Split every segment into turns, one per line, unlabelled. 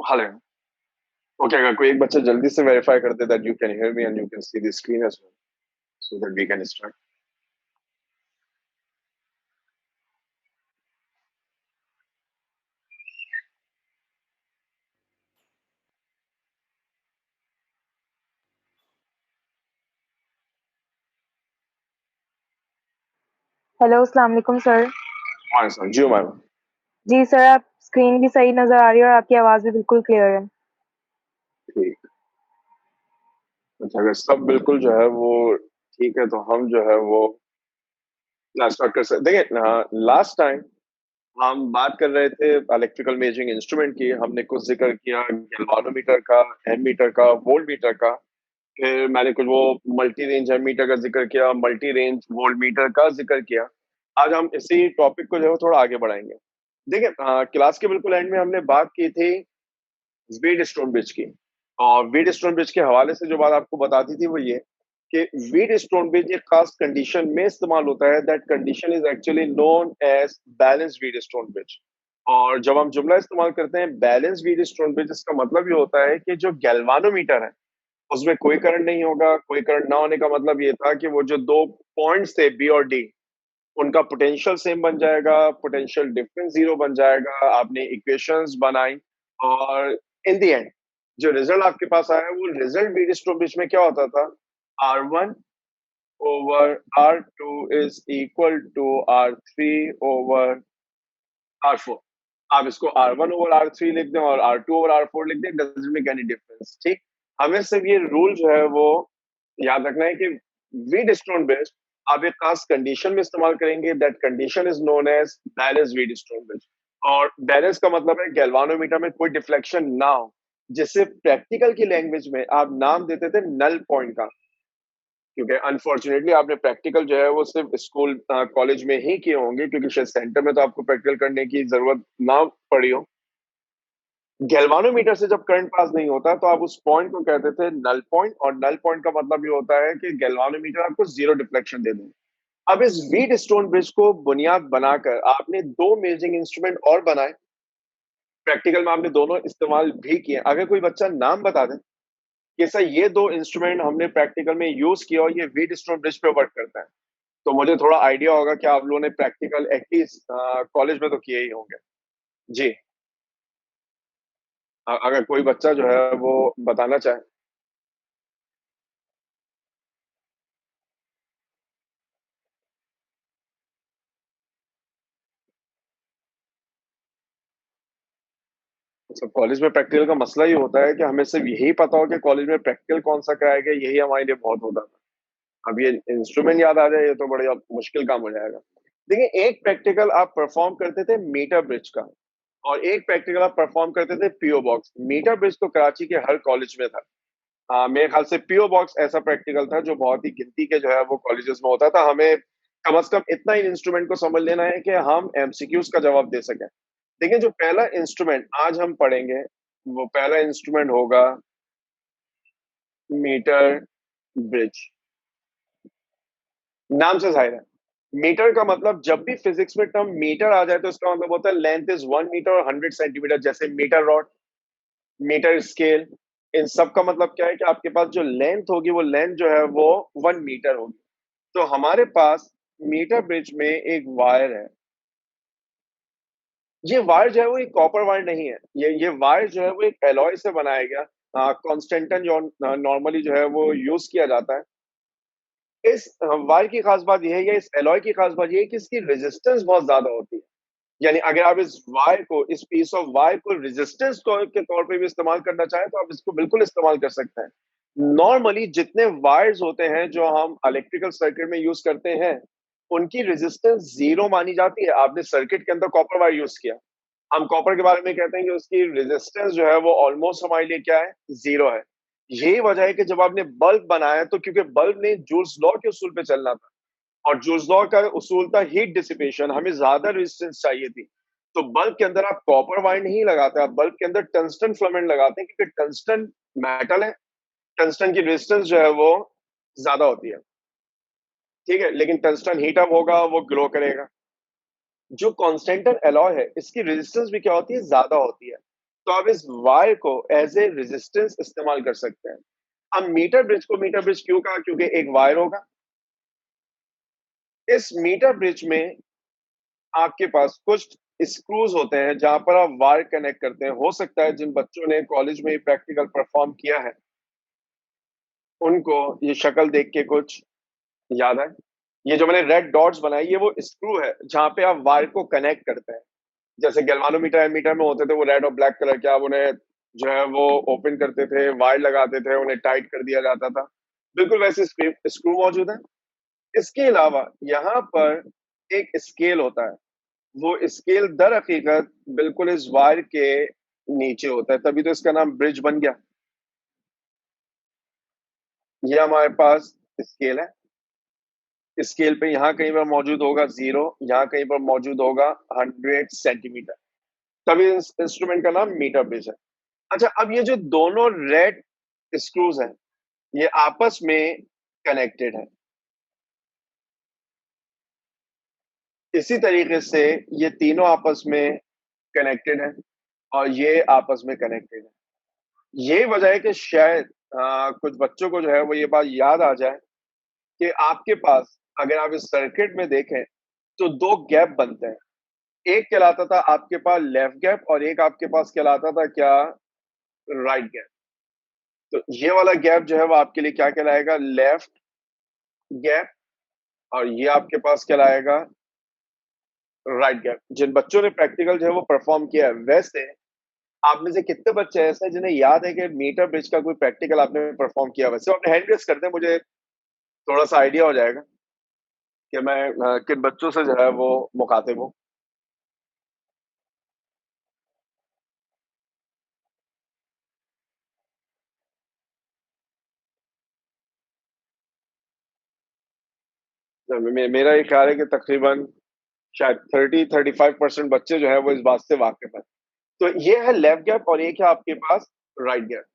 Hello. Okay, अगर कोई एक बच्चा जल्दी से वेरीफाई कर दे that you can hear me and you can see the screen as well so that we can start.
Hello, अस्सलाम वालेकुम सर।
हाँ सर, जी मैम।
जी सर, आप स्क्रीन भी सही नज़र आ रही है और आपकी आवाज़ भी बिल्कुल क्लियर है।
ठीक। अच्छा, अगर सब बिल्कुल जो है वो ठीक है तो हम जो है वो स्टार्ट कर सकते। देखिए, लास्ट टाइम हम बात कर रहे थे इलेक्ट्रिकल मेजरिंग इंस्ट्रूमेंट की। हमने कुछ जिक्र किया गैल्वानोमीटर का, एमीटर का, वोल्ट मीटर का। फिर मैंने कुछ वो मल्टी रेंज एमीटर का जिक्र किया, मल्टी रेंज वोल्ट मीटर का जिक्र किया। आज हम इसी टॉपिक को जो है थोड़ा आगे बढ़ाएंगे। देखिए, क्लास के बिल्कुल एंड में हमने बात की थी वीट स्टोन ब्रिज की। और वीट स्टोन ब्रिज के हवाले से जो बात आपको बताती थी वो ये कि वीट स्टोन ब्रिज एक खास कंडीशन में इस्तेमाल होता है। That condition is actually known as balance Wheatstone bridge. और जब हम जुमला इस्तेमाल करते हैं बैलेंस वीट स्टोन ब्रिज, इसका मतलब ये होता है कि जो गैल्वानोमीटर है उसमें कोई करंट नहीं होगा। कोई करंट ना होने का मतलब ये था कि वो जो दो पॉइंट्स थे बी और डी, उनका पोटेंशियल सेम बन जाएगा, पोटेंशियल डिफरेंस जीरो बन जाएगा। आपने इक्वेशंस बनाई और इन दी एंड जो रिजल्ट आपके पास आया वो रिजल्ट वीट स्टोन ब्रिज में क्या होता था? R1 over R2 is equal to R3 over R4। आप इसको R1 ओवर R3 लिख दें और R2 ओवर R4 लिख दें, डजंट मेक एनी डिफरेंस। ठीक। हमें सिर्फ ये रूल जो है वो याद रखना है कि वीट स्टोन ब्रिज आप एक खास कंडीशन में इस्तेमाल करेंगे। That condition is known as balance Wheatstone bridge. और बैलेंस का मतलब है गैल्वानोमीटर में कोई डिफ्लेक्शन ना हो, जिसे प्रैक्टिकल की लैंग्वेज में आप नाम देते थे नल पॉइंट का। क्योंकि अनफॉर्चुनेटली आपने प्रैक्टिकल जो है वो सिर्फ स्कूल कॉलेज में ही किए होंगे, क्योंकि शायद सेंटर में तो आपको प्रैक्टिकल करने की जरूरत ना पड़ी हो। गैल्वानोमीटर से जब करंट पास नहीं होता तो आप उस पॉइंट को कहते थे नल पॉइंट। और नल पॉइंट का मतलब ये होता है कि गैल्वानोमीटर आपको जीरो डिफ्लेक्शन दे दें। अब इस व्हीट स्टोन ब्रिज को बुनियाद बनाकर आपने दो मेजरिंग इंस्ट्रूमेंट और बनाए। प्रैक्टिकल में आपने दोनों इस्तेमाल भी किए। अगर कोई बच्चा नाम बता दे कि सर ये दो इंस्ट्रूमेंट हमने प्रैक्टिकल में यूज किया और ये व्हीट स्टोन ब्रिज पे वर्क करता है, तो मुझे थोड़ा आइडिया होगा कि आप लोगों ने प्रैक्टिकल एटलीस्ट कॉलेज में तो किए ही होंगे। जी। अगर कोई बच्चा जो है वो बताना चाहे। सब कॉलेज में प्रैक्टिकल का मसला ही होता है कि हमें सिर्फ यही पता हो कि कॉलेज में प्रैक्टिकल कौन सा कराया गया, यही हमारे लिए बहुत होता था। अब ये इंस्ट्रूमेंट याद आ जाए ये तो बड़ा मुश्किल काम हो जाएगा। देखिए, एक प्रैक्टिकल आप परफॉर्म करते थे मीटर ब्रिज का और एक प्रैक्टिकल आप परफॉर्म करते थे पीओ बॉक्स। मीटर ब्रिज तो कराची के हर कॉलेज में था। मेरे ख्याल से पीओ बॉक्स ऐसा प्रैक्टिकल था जो बहुत ही गिनती के जो है वो कॉलेजेस में होता था। हमें कम से कम इतना इन इंस्ट्रूमेंट को समझ लेना है कि हम एमसीक्यूज का जवाब दे सकें। देखिए, जो पहला इंस्ट्रूमेंट आज हम पढ़ेंगे वो पहला इंस्ट्रूमेंट होगा मीटर ब्रिज। नाम से जाहिर है, मीटर का मतलब जब भी फिजिक्स में टर्म मीटर आ जाए तो इसका मतलब होता है लेंथ इज 1 मीटर और 100 सेंटीमीटर। जैसे मीटर रॉड, मीटर स्केल, इन सब का मतलब क्या है कि आपके पास जो लेंथ होगी वो लेंथ जो है वो 1 मीटर होगी। तो हमारे पास मीटर ब्रिज में एक वायर है। ये वायर जो है वो एक कॉपर वायर नहीं है। ये वायर जो है वो एक एलॉय से बनाया गया कॉन्स्टेंटन जो नॉर्मली जो है वो यूज किया जाता है। इस वायर की खास बात यह है, या इस एलॉय की खास बात यह है कि इसकी रेजिस्टेंस बहुत ज्यादा होती है। यानी अगर आप इस वायर को, इस पीस ऑफ वायर को रेजिस्टेंस के तौर पे भी इस्तेमाल करना चाहें तो आप इसको बिल्कुल इस्तेमाल कर सकते हैं। नॉर्मली जितने वायर्स होते हैं जो हम इलेक्ट्रिकल सर्किट में यूज करते हैं उनकी रेजिस्टेंस जीरो मानी जाती है। आपने सर्किट के अंदर कॉपर वायर यूज किया, हम कॉपर के बारे में कहते हैं कि उसकी रेजिस्टेंस जो है वो ऑलमोस्ट हमारे लिए क्या है, जीरो है। यही वजह है कि जब आपने बल्ब बनाया तो क्योंकि बल्ब ने जूल्स लॉ के उसूल पे चलना था और जूल्स लॉ का उसूल था हीट डिसिपेशन, हमें ज्यादा रेजिस्टेंस चाहिए थी। तो बल्ब के अंदर आप कॉपर वायर नहीं लगाते, आप बल्ब के अंदर टंगस्टन फिलामेंट लगाते हैं क्योंकि टंगस्टन मेटल है। टंगस्टन की रेजिस्टेंस जो है वो ज्यादा होती है। ठीक है, लेकिन टंगस्टन हीट अप होगा वो ग्लो करेगा। जो कॉन्स्टेंटन एलॉय है इसकी रेजिस्टेंस भी क्या होती है, ज्यादा होती है। तो आप इस वायर को एज ए रेजिस्टेंस इस्तेमाल कर सकते हैं। अब मीटर ब्रिज को मीटर ब्रिज क्यों कहा? क्योंकि एक वायर होगा। इस मीटर ब्रिज में आपके पास कुछ स्क्रूज होते हैं जहां पर आप वायर कनेक्ट करते हैं। हो सकता है जिन बच्चों ने कॉलेज में प्रैक्टिकल परफॉर्म किया है उनको ये शक्ल देख के कुछ याद है। ये जो मैंने रेड डॉट्स बनाए ये वो स्क्रू है जहां पे आप वायर को कनेक्ट करते हैं। जैसे गैल्वानोमीटर एमीटर में होते थे वो रेड और ब्लैक कलर के, आप उन्हें जो है वो ओपन करते थे, वायर लगाते थे, उन्हें टाइट कर दिया जाता था। बिल्कुल वैसे स्क्रू मौजूद है। इसके अलावा यहाँ पर एक स्केल होता है। वो स्केल दर हकीकत बिल्कुल इस वायर के नीचे होता है, तभी तो इसका नाम ब्रिज बन गया। ये हमारे पास स्केल है। स्केल पे यहाँ कहीं पर मौजूद होगा 0, यहाँ कहीं पर मौजूद होगा 100 सेंटीमीटर, तभी इस इंस्ट्रूमेंट का नाम मीटर ब्रिज है। अच्छा, अब ये जो दोनों रेड स्क्रूज हैं ये आपस में कनेक्टेड है। इसी तरीके से ये तीनों आपस में कनेक्टेड है और ये आपस में कनेक्टेड है। ये वजह है कि शायद कुछ बच्चों को जो है वो ये बात याद आ जाए कि आपके पास अगर आप इस सर्किट में देखें तो दो गैप बनते हैं। एक कहलाता था आपके पास लेफ्ट गैप और एक आपके पास कहलाता था क्या? Right gap. तो ये वाला गैप जो है वो आपके लिए क्या कहलाएगा? Left gap. और ये आपके पास कहलाएगा राइट गैप। जिन बच्चों ने प्रैक्टिकल जो है वो परफॉर्म किया है, वैसे आप में से कितने बच्चे ऐसे हैं जिन्हें याद है कि मीटर ब्रिज का कोई प्रैक्टिकल आपने परफॉर्म किया? वैसे अपने हैंड रेस करते हैं, मुझे थोड़ा सा आइडिया हो जाएगा कि मैं किन बच्चों से जो है वो मुखातिब हूँ। मेरा ये ख्याल है कि तकरीबन शायद 30-35% बच्चे जो है वो इस बात से वाकिफ है। तो ये है लेफ्ट गैप और एक है आपके पास right gap.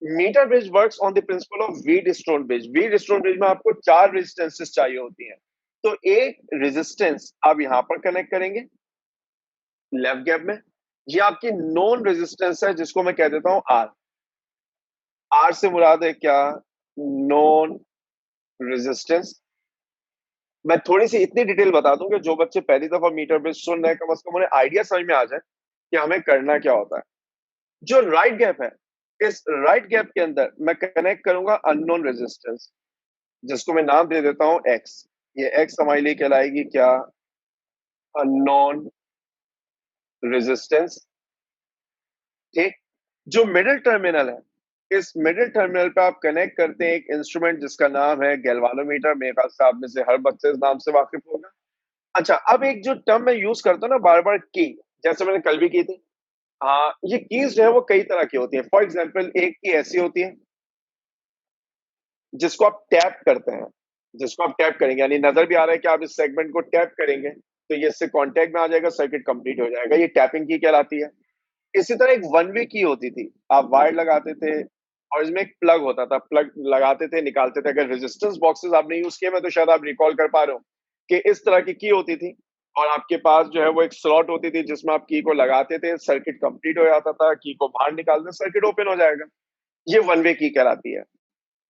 Metre bridge works on the principle of Wheatstone bridge. Wheatstone bridge में आपको 4 रेजिस्टेंसेस चाहिए होती हैं। तो एक रेजिस्टेंस आप यहां पर कनेक्ट करेंगे लेफ्ट गैप में। ये आपकी नॉन रेजिस्टेंस है जिसको मैं कह देता हूं आर। आर से मुराद है क्या? Non resistance. मैं थोड़ी सी इतनी डिटेल बता दूं कि जो बच्चे पहली दफा मीटर ब्रिज सुन रहे हैं कम से कम उन्हें आइडिया समझ में आ जाए कि हमें करना क्या होता है। जो राइट गैप है, इस राइट गैप के अंदर मैं कनेक्ट करूंगा अननोन रेजिस्टेंस, जिसको मैं नाम दे देता हूं एक्स। ये एक्स हमारे लिए कहलाएगी क्या? Unknown resistance. ठीक। जो मिडिल टर्मिनल है, इस मिडिल टर्मिनल पे आप कनेक्ट करते हैं एक इंस्ट्रूमेंट जिसका नाम है गैल्वानोमीटर। मेरे ख्याल से आप में से हर बच्चे इस नाम से वाकिफ होगा। अच्छा, अब एक जो टर्म मैं यूज करता हूँ ना बार बार, की, जैसे मैंने कल भी की थी। हाँ, ये कीज जो है वो कई तरह की होती है। फॉर एग्जाम्पल एक की ऐसी होती है जिसको आप टैप करते हैं। जिसको आप टैप करेंगे यानी नजर भी आ रहा है कि आप इस सेगमेंट को टैप करेंगे तो ये इससे कांटेक्ट में आ जाएगा, सर्किट कंप्लीट हो जाएगा। ये टैपिंग की कहलाती है। इसी तरह एक वन वे की होती थी। आप वायर लगाते थे और इसमें एक प्लग होता था, प्लग लगाते थे निकालते थे। अगर रेजिस्टेंस बॉक्सेस आपने यूज किए, मैं तो शायद आप रिकॉल कर पा रहे हो कि इस तरह की होती थी और आपके पास जो है वो एक स्लॉट होती थी जिसमें आप की को लगाते थे, सर्किट कंप्लीट हो जाता था, की को बाहर निकालते, सर्किट ओपन हो जाएगा। ये वन वे की कहलाती है।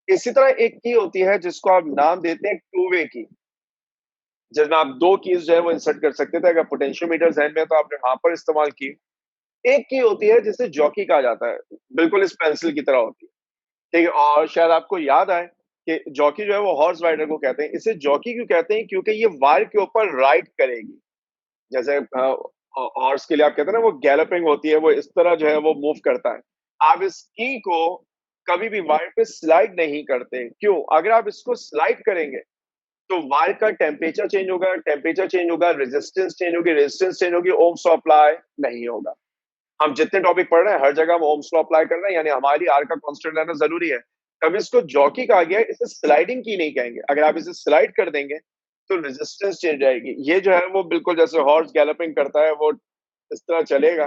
इसी तरह एक की होती है जिसको आप नाम देते हैं टू वे की, जिसमें आप दो कीज जो है वो इंसर्ट कर सकते थे। अगर पोटेंशियोमीटर जहन में है तो आपने वहां पर इस्तेमाल की। एक की होती है जिसे जॉकी कहा जाता है, बिल्कुल इस पेंसिल की तरह होती है। ठीक है, और शायद आपको याद आए कि जॉकी जो है वो हॉर्स राइडर को कहते हैं। इसे जॉकी क्यों कहते हैं? क्योंकि ये वायर के ऊपर राइड करेगी। जैसे हॉर्स के लिए आप कहते हैं ना वो गैलपिंग होती है, वो इस तरह जो है वो मूव करता है। आप इस की को कभी भी वायर पे स्लाइड नहीं करते। क्यों? अगर आप इसको स्लाइड करेंगे तो वायर का टेम्परेचर चेंज होगा, टेम्परेचर चेंज होगा, रेजिस्टेंस चेंज होगी, रेजिस्टेंस चेंज होगी, ओम्स लॉ अप्लाई नहीं होगा। हम जितने टॉपिक पढ़ रहे हैं हर जगह हम ओम्स लॉ अप्लाई कर रहे हैं, यानी हमारी आर का कांस्टेंट रहना जरूरी है। कभी इसको जॉकी कहा गया है, इसे स्लाइडिंग की नहीं कहेंगे। अगर आप इसे स्लाइड कर देंगे तो रेजिस्टेंस चेंज जाएगी। ये जो है वो बिल्कुल जैसे हॉर्स गैलपिंग करता है वो इस तरह चलेगा।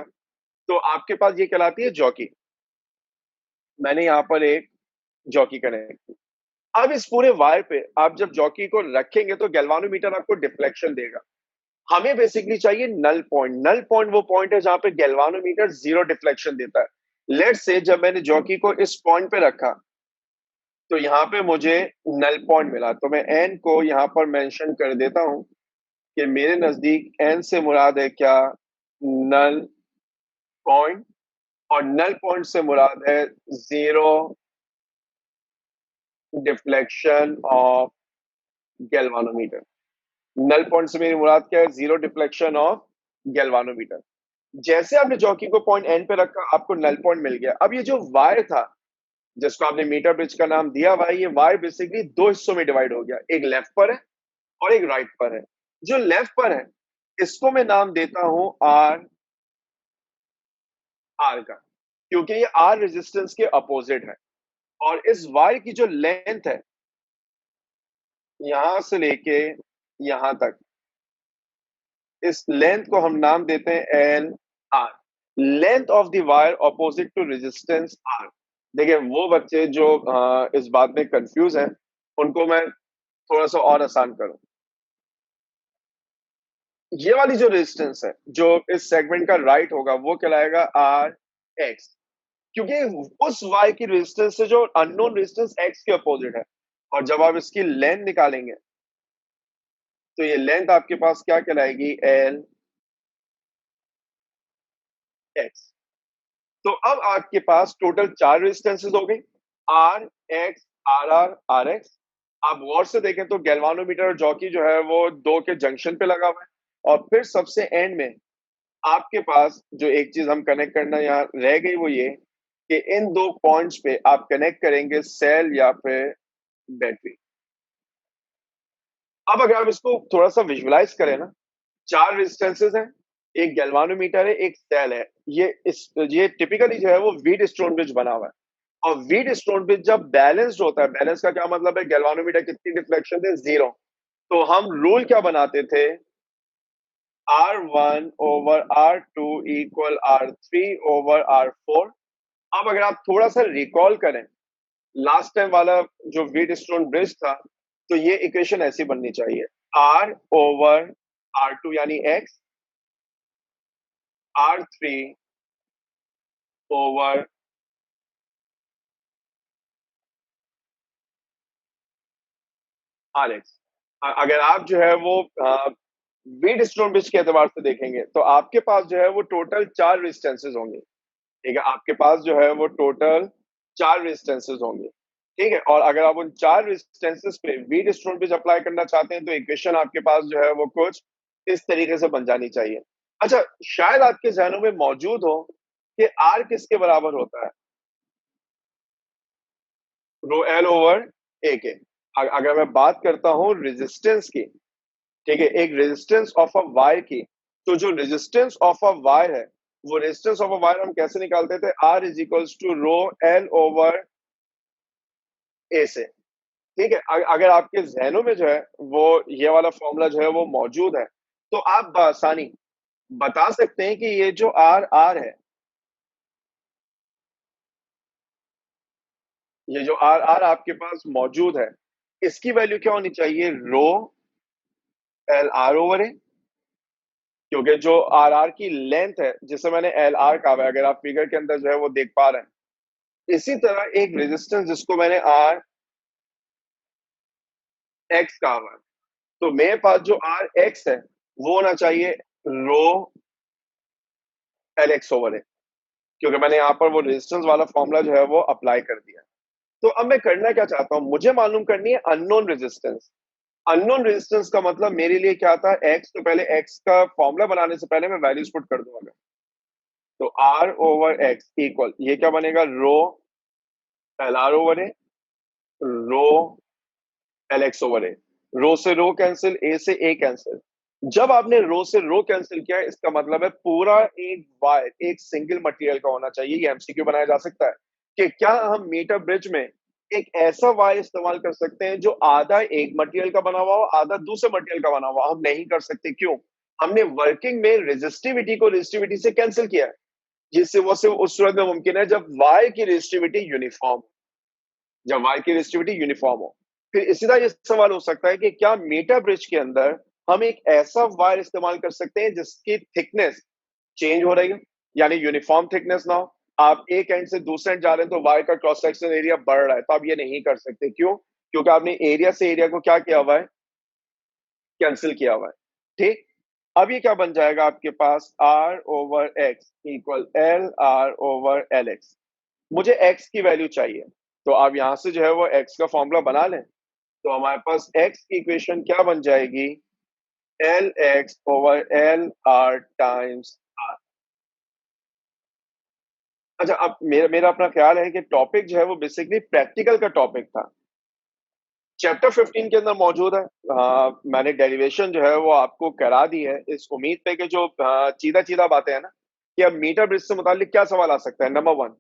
तो आपके पास ये कहलाती है जॉकी। मैंने यहाँ पर एक जॉकी कनेक्ट की। अब इस पूरे वायर पे आप जब जॉकी को रखेंगे तो गैल्वानोमीटर आपको डिफ्लेक्शन देगा। हमें बेसिकली चाहिए नल पॉइंट। नल पॉइंट वो पॉइंट है जहां पे गैल्वानोमीटर जीरो डिफ्लेक्शन देता है। लेट्स से जब मैंने जॉकी को इस पॉइंट पे रखा तो यहाँ पे मुझे नल पॉइंट मिला, तो मैं एन को यहाँ पर मेंशन कर देता हूँ कि मेरे नजदीक एन से मुराद है क्या, नल पॉइंट। और नल पॉइंट से मुराद है zero deflection of galvanometer. Null point से मेरी मुराद क्या है, जीरो डिफ्लेक्शन ऑफ गैल्वानोमीटर। जैसे आपने जॉकी को पॉइंट एन पे रखा, आपको नल पॉइंट मिल गया। अब ये जो वायर था जिसको आपने मीटर ब्रिज का नाम दिया हुआ है, ये वायर बेसिकली दो हिस्सों में डिवाइड हो गया, एक लेफ्ट पर है और एक राइट पर है। जो लेफ्ट पर है इसको मैं नाम देता हूं आर, आर का, क्योंकि ये आर रेजिस्टेंस के अपोजिट है। और इस वायर की जो लेंथ है यहां से लेके यहां तक, इस लेंथ को हम नाम देते हैं L R, length of the wire opposite to resistance R. देखिए वो बच्चे जो इस बात में कंफ्यूज हैं उनको मैं थोड़ा सा और आसान करूं। ये वाली जो रेजिस्टेंस है जो इस सेगमेंट का राइट होगा वो कहलाएगा आर एक्स, क्योंकि उस वाई की रेजिस्टेंस से जो अननोन रेजिस्टेंस एक्स के अपोजिट है। और जब आप इसकी लेंथ निकालेंगे तो ये लेंथ आपके पास क्या कहलाएगी, एल एक्स। तो अब आपके पास टोटल चार रेजिस्टेंसेस हो गई, R X R R R X. आप गौर से देखें तो गैल्वानोमीटर और जॉकी जो है वो दो के जंक्शन पे लगा हुआ है। और फिर सबसे एंड में आपके पास जो एक चीज हम कनेक्ट करना यहाँ रह गई वो ये कि इन दो पॉइंट्स पे आप कनेक्ट करेंगे सेल या फिर बैटरी। अब अगर आप इसको थोड़ा सा विजुअलाइज करें ना, चार रेजिस्टेंसेस हैं, एक गैल्वानोमीटर है, एक सेल है। ये टिपिकली जो है वो व्हीट स्टोन ब्रिज बना हुआ है। और व्हीट स्टोन ब्रिज जब बैलेंस्ड होता है, बैलेंस का क्या मतलब है, गैल्वानोमीटर कितनी डिफ्लेक्शन है, जीरो। तो हम रूल क्या बनाते थे, R1 over R2 equal R3 over R4। अब अगर आप थोड़ा सा रिकॉल करें लास्ट टाइम वाला जो व्हीट स्टोन ब्रिज था, तो ये इक्वेशन ऐसी बननी चाहिए, R ओवर R2 यानी X, R3 ओवर RX। अगर आप जो है वो व्हीट स्टोन ब्रिज के एतबार से देखेंगे तो आपके पास जो है वो टोटल चार रेजिस्टेंसेस होंगे। ठीक है, आपके पास जो है वो टोटल चार रेजिस्टेंसेस होंगे। ठीक है, और अगर आप उन चार रेजिस्टेंसेस पे व्हीट स्टोन ब्रिज अप्लाई करना चाहते हैं तो इक्वेशन आपके पास जो है वो कुछ इस तरीके से बन जानी चाहिए। अच्छा, शायद आपके जहनों में मौजूद हो कि आर किसके बराबर होता है, रो एल ओवर ए के। अगर मैं बात करता हूं रेजिस्टेंस की, ठीक है, एक रेजिस्टेंस ऑफ अ वायर की, तो जो रेजिस्टेंस ऑफ अ वायर है वो रेजिस्टेंस ऑफ अ वायर हम कैसे निकालते थे, R is equals to rho L over A से। ठीक है, अगर आपके जहनों में जो है वो ये वाला फॉर्मूला जो है वो मौजूद है तो आप बआसानी बता सकते हैं कि ये जो आर आर है, ये जो आर आर आपके पास मौजूद है, इसकी वैल्यू क्या होनी चाहिए, रो एल आर ओवर ए। क्योंकि जो आर आर की लेंथ है जिसे मैंने एल आर कहा है, अगर आप फिगर के अंदर जो है वो देख पा रहे हैं, इसी तरह एक रेजिस्टेंस जिसको मैंने आर एक्स कहा है, तो मेरे पास जो आर एक्स है वो होना चाहिए रो एल एक्स ओवर ए, क्योंकि मैंने यहाँ पर वो रेजिस्टेंस वाला फॉर्मूला जो है वो अप्लाई कर दिया। तो अब मैं करना क्या चाहता हूं, मुझे मालूम करनी है अननोन रेजिस्टेंस। अननोन रेजिस्टेंस का मतलब मेरे लिए क्या था, एक्स, तो पहले एक्स का फॉर्मूला बनाने से पहले मैं वैल्यूज पुट कर दूंगा। तो आर ओवर एक्स इक्वल ये क्या बनेगा, रो एल आर ओवर ए, रो एल एक्स ओवर ए। रो से रो कैंसिल, ए से ए कैंसिल। जब आपने रो से रो कैंसिल किया इसका मतलब है पूरा एक वायर एक सिंगल मटेरियल का होना चाहिए। ये एमसीक्यू बनाया जा सकता है कि क्या हम मीटर ब्रिज में एक ऐसा वायर इस्तेमाल कर सकते हैं जो आधा एक मटेरियल का बना हुआ हो आधा दूसरे मटेरियल का बना हुआ। हम नहीं कर सकते, क्यों, हमने वर्किंग में रेजिस्टिविटी को रेजिस्टिविटी से कैंसिल किया है, जिससे वो सिर्फ उस सूरत में मुमकिन है जब वायर की रेजिस्टिविटी यूनिफॉर्म, जब वायर की रेजिस्टिविटी यूनिफॉर्म हो। फिर इसी तरह ये सवाल हो सकता है कि क्या मीटर ब्रिज के अंदर हम एक ऐसा वायर इस्तेमाल कर सकते हैं जिसकी थिकनेस चेंज हो रही है, यानी यूनिफॉर्म थिकनेस ना हो। आप एक एंड से दूसरे एंड जा रहे हैं तो वायर का क्रॉस सेक्शन एरिया बढ़ रहा है, तो आप ये नहीं कर सकते। क्यों? क्योंकि आपने एरिया से एरिया को क्या किया हुआ है, कैंसिल किया हुआ है। ठीक, अब ये क्या बन जाएगा आपके पास, R over X equal L R over L X. मुझे एक्स की वैल्यू चाहिए, तो आप यहां से जो है वो एक्स का फॉर्मूला बना लें। तो हमारे पास एक्स की इक्वेशन क्या बन जाएगी, L X over L R times R. अच्छा, अब मेरा मेरा अपना ख्याल है कि टॉपिक जो है वो बेसिकली प्रैक्टिकल का टॉपिक था, चैप्टर 15 के अंदर मौजूद है। मैंने डेरिवेशन जो है वो आपको करा दी है, इस उम्मीद पे कि जो सीधा सीधा बातें हैं ना, कि अब मीटर ब्रिज से मुतालिक क्या सवाल आ सकता है। Number one,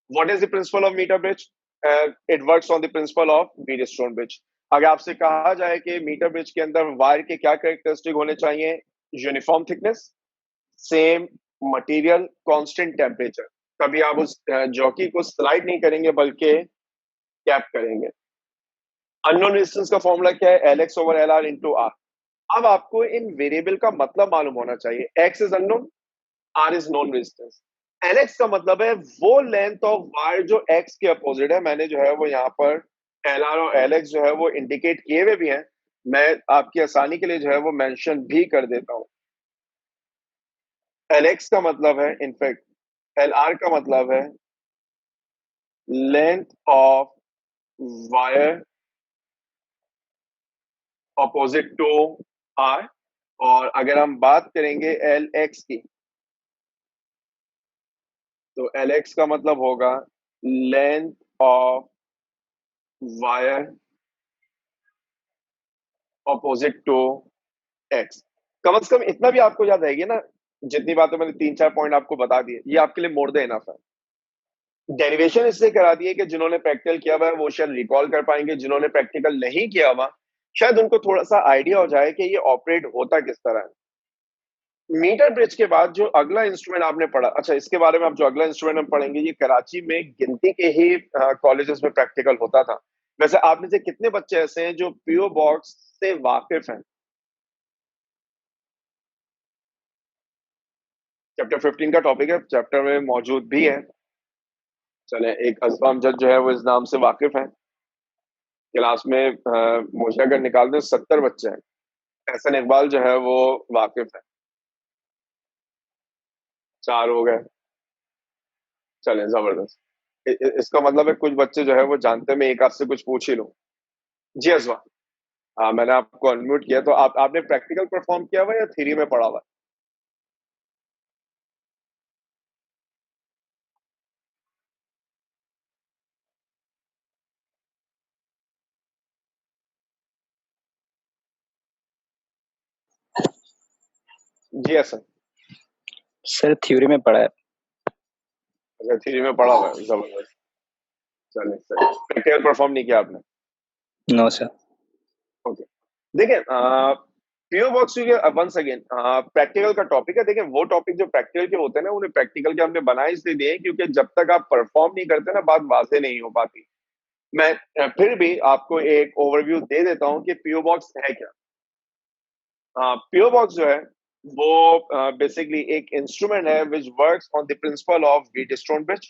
what is the principle of metre bridge? It works on the principle of Wheatstone bridge. अगर आपसे कहा जाए कि मीटर ब्रिज के अंदर वायर के क्या कैरेक्टरिस्टिक होने चाहिए, uniform thickness, same material, constant temperature, कभी आप उस जॉकी को स्लाइड नहीं करेंगे बल्कि कैप करेंगे। अननोन रेजिस्टेंस का फॉर्मूला क्या है, L X over L R into R. अब आपको इन वेरिएबल का मतलब मालूम होना चाहिए। X is unknown, R is known resistance. L X का मतलब है वो लेंथ ऑफ वायर जो एक्स के अपोजिट है। मैंने जो है वो यहाँ पर एल आर और एल एक्स जो है वो इंडिकेट किए हुए भी हैं, मैं आपकी आसानी के लिए जो है वो मेंशन भी कर देता हूँ। एल एक्स का मतलब है, इनफैक्ट एल आर का मतलब है length of wire opposite to R. और अगर हम बात करेंगे एल एक्स की, तो एल एक्स का मतलब होगा length of wire opposite to X. कम से कम इतना भी आपको याद रहेगी ना, जितनी बातें मैंने तीन चार पॉइंट आपको बता दिए, ये आपके लिए मोर देन इनफ है। डेरिवेशन इसलिए करा दिए कि जिन्होंने प्रैक्टिकल किया हुआ है वो शायद रिकॉल कर पाएंगे, जिन्होंने प्रैक्टिकल नहीं किया हुआ शायद उनको थोड़ा सा आइडिया हो जाए कि ये ऑपरेट होता किस तरह है। मीटर ब्रिज के बाद जो अगला इंस्ट्रूमेंट आपने पढ़ा, अच्छा इसके बारे में आप जो अगला इंस्ट्रूमेंट हम पढ़ेंगे, ये कराची में गिनती के ही कॉलेजेस में प्रैक्टिकल होता था। वैसे आप में से कितने बच्चे ऐसे हैं जो पीओ बॉक्स से वाकिफ हैं? चैप्टर 15 का टॉपिक है, चैप्टर में मौजूद भी है। चले, एक अजबा अमजद जो है वो इस नाम से वाकिफ है। क्लास में मुझे अगर निकाल दें 70 बच्चे हैं, एहसन इकबाल जो है वो वाकिफ है। चार हो गए, चले जबरदस्त। इसका मतलब है कुछ बच्चे जो है वो जानते, मैं एक आध से कुछ पूछ ही लूं। जी अजवा, हाँ मैंने आपको अनम्यूट किया, तो आपने प्रैक्टिकल परफॉर्म किया हुआ या थ्योरी में पढ़ा हुआ है? जी हसन,
सर थ्योरी में पढ़ा है।
अच्छा थ्योरी में पढ़ा हुआ है, जबरदस्त। चले सर, प्रैक्टिकल परफॉर्म नहीं किया आपने?
No sir.
ओके, देखिए PO box once again practical का टॉपिक है। देखिए वो टॉपिक जो प्रैक्टिकल के होते हैं ना, उन्हें प्रैक्टिकल के हमने बनाए इसलिए दिए हैं क्योंकि जब तक आप परफॉर्म नहीं करते ना, बात वाजे नहीं हो पाती। मैं फिर भी आपको एक ओवरव्यू दे देता हूं कि पीओ बॉक्स है क्या। पीओ बॉक्स जो है वो बेसिकली एक इंस्ट्रूमेंट है which works on the principle of Wheatstone bridge.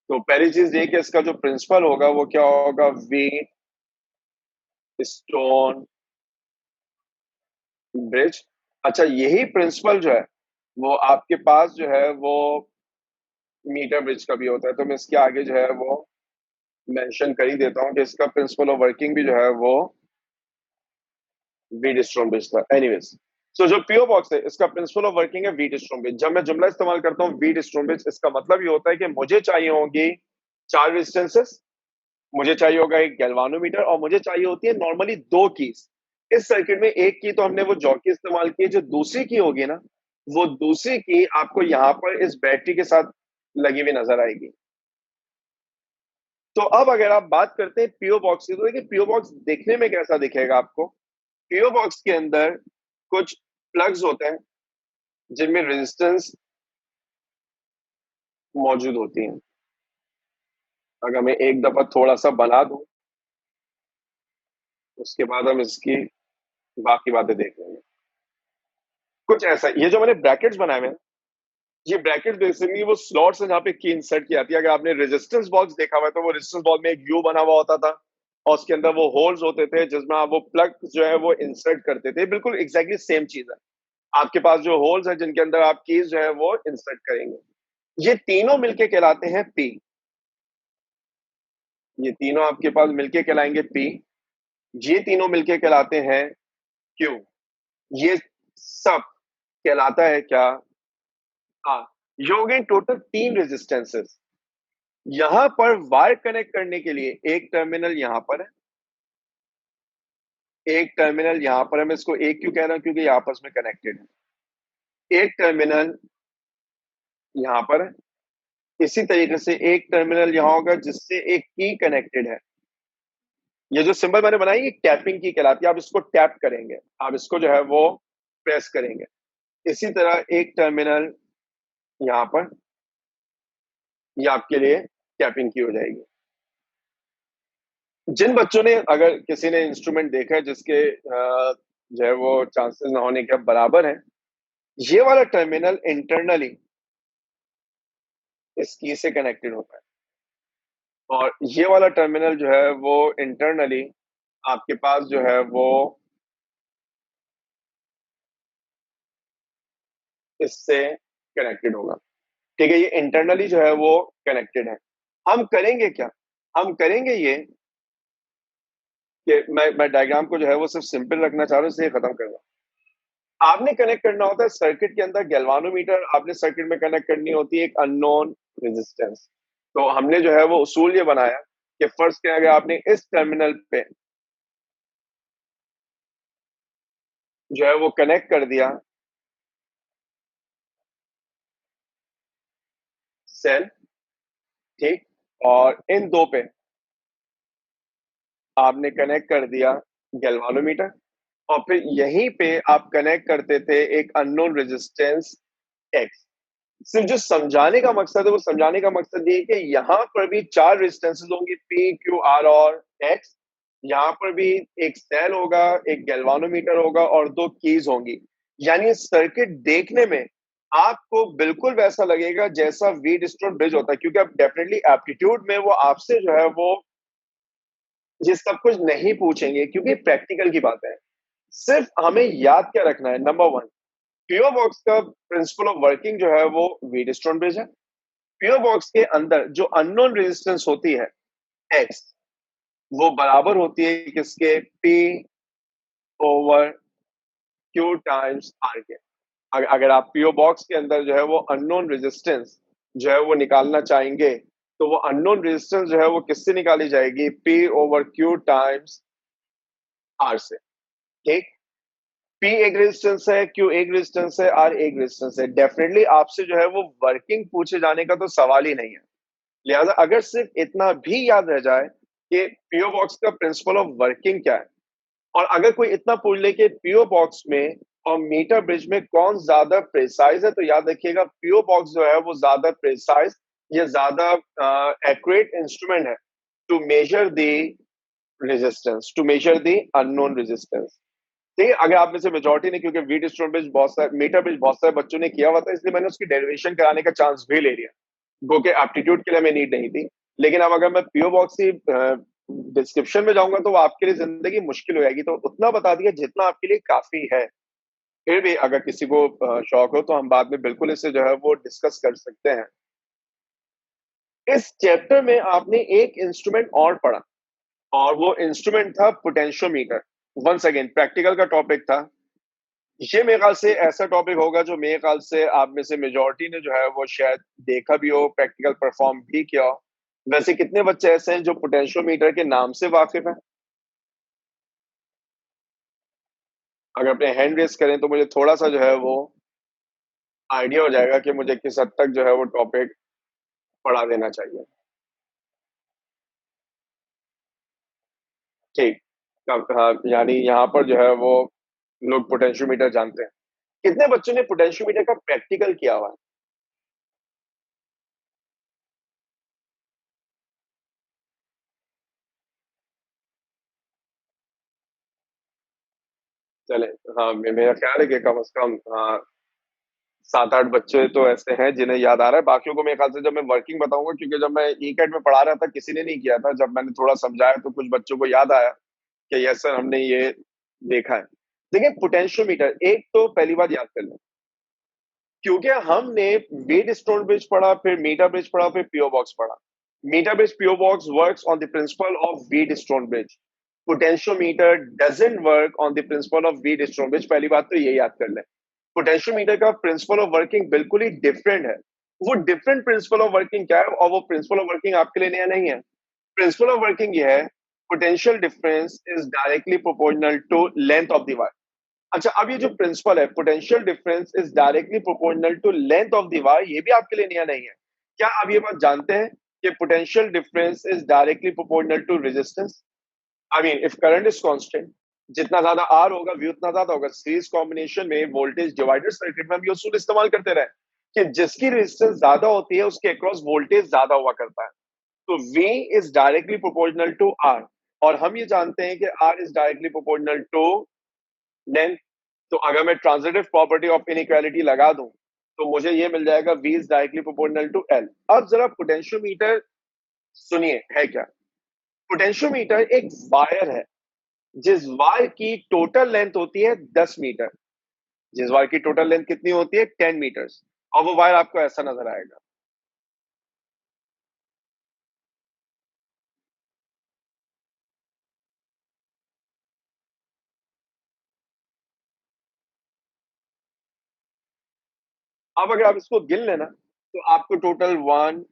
तो पहली चीज ये कि इसका जो प्रिंसिपल होगा वो क्या होगा, व्हीट स्टोन ब्रिज। अच्छा, यही प्रिंसिपल जो है वो आपके पास जो है वो मीटर ब्रिज का भी होता है। तो मैं इसके आगे जो है वो मेंशन कर ही देता हूँ कि इसका प्रिंसिपल ऑफ वर्किंग भी जो है वो वीट स्टोन ब्रिज था। एनीवेज, सो जो पीओ बॉक्स है इसका प्रिंसिपल ऑफ वर्किंग है वीट स्टोन ब्रिज। जब मैं जुमला इस्तेमाल करता हूँ वीट स्टोन ब्रिज, इसका मतलब ये होता है कि मुझे चाहिए होगी चार रेजिस्टेंसेस, मुझे चाहिए होगा एक गैल्वानोमीटर, और मुझे चाहिए होती है नॉर्मली दो कीज। इस सर्किट में एक की तो हमने वो जॉकी इस्तेमाल की है, जो दूसरी की होगी ना, वो दूसरी की आपको यहाँ पर इस बैटरी के साथ लगी हुई नजर आएगी। तो अब अगर आप बात करते हैं पीओ बॉक्स की, तो देखिए पीओ बॉक्स देखने में कैसा दिखेगा आपको। पीओ बॉक्स के अंदर कुछ प्लग्स होते हैं जिनमें रेजिस्टेंस मौजूद होती है। अगर मैं एक दफा थोड़ा सा बना दूं, उसके बाद हम इसकी बाकी बातें देख लेंगे। कुछ ऐसा, ये जो मैंने ब्रैकेट्स बनाए हुए हैं, ये ब्रैकेट बेसिकली वो स्लॉट्स है जहाँ पे की इंसर्ट की आती है। अगर आपने रेजिस्टेंस बॉक्स देखा हुआ है तो वो रेजिस्टेंस बॉक्स में एक यू बना हुआ होता था और उसके अंदर वो होल्स होते थे जिसमें आप वो प्लग जो है वो इंसर्ट करते थे। बिल्कुल एग्जैक्टली सेम चीज है। आपके पास जो होल्स है जिनके अंदर आप कीज जो है वो इंसर्ट करेंगे, ये तीनों मिलके कहलाते हैं पी। ये तीनों आपके पास मिलके कहलाएंगे पी, ये तीनों मिलके कहलाते हैं क्यू। ये सब कहलाता है क्या? हाँ, ये हो गए टोटल तीन रेजिस्टेंसेस। यहां पर वायर कनेक्ट करने के लिए एक टर्मिनल यहां पर है, एक टर्मिनल यहां पर है। मैं इसको एक क्यों कह रहा हूं? क्योंकि ये आपस में कनेक्टेड है। एक टर्मिनल यहां पर है, इसी तरीके से एक टर्मिनल यहां होगा जिससे एक की कनेक्टेड है। ये जो सिंबल मैंने बनाई ये टैपिंग की कहलाती है। आप इसको टैप करेंगे, आप इसको जो है वो प्रेस करेंगे। इसी तरह एक टर्मिनल यहां पर, ये आपके लिए टैपिंग की हो जाएगी। जिन बच्चों ने, अगर किसी ने इंस्ट्रूमेंट देखा है जिसके जो है वो चांसेस ना होने के बराबर है, ये वाला टर्मिनल इंटरनली इस की से कनेक्टेड होता है और ये वाला टर्मिनल जो है वो इंटरनली आपके पास जो है वो इससे कनेक्टेड होगा। ठीक है, ये इंटरनली जो है वो कनेक्टेड है। हम करेंगे क्या? हम करेंगे ये कि मैं डायग्राम को जो है वो सिर्फ सिंपल रखना चाह रहा हूँ, इसलिए खत्म कर रहा हूँ। आपने कनेक्ट करना होता है सर्किट के अंदर गैल्वानोमीटर, आपने सर्किट में कनेक्ट करनी होती है एक अननोन रेजिस्टेंस। तो हमने जो है वो उसूल ये बनाया कि फर्स्ट क्या, अगर आपने इस टर्मिनल पे जो है वो कनेक्ट कर दिया सेल, ठीक, और इन दो पे आपने कनेक्ट कर दिया गैल्वानोमीटर, और फिर यहीं पे आप कनेक्ट करते थे एक अननोन रेजिस्टेंस एक्स। सिर्फ जो समझाने का मकसद है वो समझाने का मकसद ये है कि यहाँ पर भी चार रेजिस्टेंसेस होंगी, पी क्यू आर और एक्स। यहाँ पर भी एक सेल होगा, एक गैल्वानोमीटर होगा और दो कीज होंगी। यानी सर्किट देखने में आपको बिल्कुल वैसा लगेगा जैसा वीट स्टोन ब्रिज होता है, क्योंकि आप डेफिनेटली एप्टीट्यूड में वो आपसे जो है वो ये सब कुछ नहीं पूछेंगे क्योंकि प्रैक्टिकल की बात है। सिर्फ हमें याद क्या रखना है, नंबर वन, पीओ बॉक्स का प्रिंसिपल ऑफ वर्किंग जो है वो वीट स्टोन ब्रिज है। पीओ बॉक्स के अंदर जो अननोन रेजिस्टेंस होती है एक्स, वो बराबर होती है किसके? P over Q times R के। अगर आप पीओ बॉक्स के अंदर जो है वो अननोन रेजिस्टेंस जो है वो निकालना चाहेंगे तो वो अननोन रेजिस्टेंस जो है वो किससे निकाली जाएगी? P over Q times R से। ठीक, पी एक रेजिस्टेंस है, क्यू एक रेजिस्टेंस है, आर एक रेजिस्टेंस है। डेफिनेटली आपसे जो है वो वर्किंग पूछे जाने का तो सवाल ही नहीं है। लिहाजा अगर सिर्फ इतना भी याद रह जाए कि पीओ बॉक्स का प्रिंसिपल ऑफ वर्किंग क्या है, और अगर कोई इतना पूछ ले कि पीओ बॉक्स में और मीटर ब्रिज में कौन ज्यादा प्रिसाइज है, तो याद रखिएगा पीओ बॉक्स जो है वो ज्यादा प्रिसाइज, ये ज्यादा एक्यूरेट इंस्ट्रूमेंट है to measure the resistance, to measure the unknown resistance. ठीक है, अगर आप में से मेजोरिटी ने, क्योंकि वीट स्टोन ब्रिज बहुत सारे, मीटर ब्रिज बहुत सारे बच्चों ने किया हुआ था, इसलिए मैंने उसकी डेरिवेशन कराने का चांस भी ले लिया, गो के एप्टीट्यूड के लिए हमें नीड नहीं थी। लेकिन अब अगर मैं पीओ बॉक्स की डिस्क्रिप्शन में जाऊंगा तो वो आपके लिए जिंदगी मुश्किल हो जाएगी, तो उतना बता दिया जितना आपके लिए काफी है। फिर भी अगर किसी को शौक हो तो हम बाद में बिल्कुल इसे जो है वो डिस्कस कर सकते हैं। इस चैप्टर में आपने एक इंस्ट्रूमेंट और पढ़ा और वो इंस्ट्रूमेंट था पोटेंशियोमीटर। वंस अगेन प्रैक्टिकल का टॉपिक था। ये मेरे ख्याल से ऐसा टॉपिक होगा जो मेरे ख्याल से आप में से मेजोरिटी ने जो है वो शायद देखा भी हो, प्रैक्टिकल परफॉर्म भी किया हो। वैसे कितने बच्चे ऐसे हैं जो पोटेंशियोमीटर के नाम से वाकिफ हैं? अगर अपने हैंड रेस करें तो मुझे थोड़ा सा जो है वो आइडिया हो जाएगा कि मुझे किस हद तक जो है वो टॉपिक पढ़ा देना चाहिए। ठीक, हाँ, यानी यहाँ पर जो है वो लोग पोटेंशियोमीटर जानते हैं। कितने बच्चों ने पोटेंशियोमीटर का प्रैक्टिकल किया हुआ है? चले, हाँ, मेरा ख्याल है कि कम से कम 7-8 बच्चे तो ऐसे हैं जिन्हें याद आ रहा है। बाकियों को मेरे ख्याल से जब मैं वर्किंग बताऊंगा, क्योंकि जब मैं ई-कैट में पढ़ा रहा था किसी ने नहीं किया था। जब मैंने थोड़ा समझाया तो कुछ बच्चों को याद आया कि यस सर, हमने ये देखा है। देखिए, पोटेंशियोमीटर एक तो पहली बात याद कर लें, क्योंकि हमने वेट-स्टोन ब्रिज पढ़ा, फिर मीटर ब्रिज पढ़ा, फिर पीओ बॉक्स पढ़ा। Metre bridge PO box works on the principle of Wheatstone bridge. Potentiometer doesn't work on the principle of Wheatstone bridge. पहली बात तो ये याद कर लें। पोटेंशियोमीटर का प्रिंसिपल ऑफ वर्किंग बिल्कुल ही डिफरेंट है। वो डिफरेंट प्रिंसिपल ऑफ वर्किंग क्या है, और वो प्रिंसिपल ऑफ वर्किंग आपके लिए नया नहीं है। प्रिंसिपल ऑफ वर्किंग ये है, potential difference is directly proportional to length of the wire. अच्छा, अब ये जो प्रिंसिपल है, potential difference is directly proportional to length of the wire, ये भी आपके लिए नया नहीं है। क्या आप ये बात जानते हैं कि potential difference is directly proportional to resistance? I mean, if current is constant, जितना ज्यादा आर होगा वी उतना ज्यादा होगा। सीरीज कॉम्बिनेशन में वोल्टेज डिवाइडर सर्किट में हम ये उसूल इस्तेमाल करते रहे कि जिसकी रेजिस्टेंस ज्यादा होती है उसके अक्रॉस वोल्टेज ज्यादा हुआ करता है। तो V is directly proportional to R, और हम ये जानते हैं कि R is directly proportional to length. तो अगर मैं ट्रांजिटिव प्रॉपर्टी ऑफ इनइक्वालिटी लगा दूं तो मुझे ये मिल जाएगा V is directly proportional to L। अब जरा पोटेंशियोमीटर सुनिए है क्या। पोटेंशियोमीटर एक वायर है जिस वायर की टोटल लेंथ होती है 10 मीटर। जिस वायर की टोटल लेंथ कितनी होती है, 10 मीटर्स, और वो वायर आपको ऐसा नजर आएगा। अब अगर आप इसको गिन लेना तो आपको टोटल 1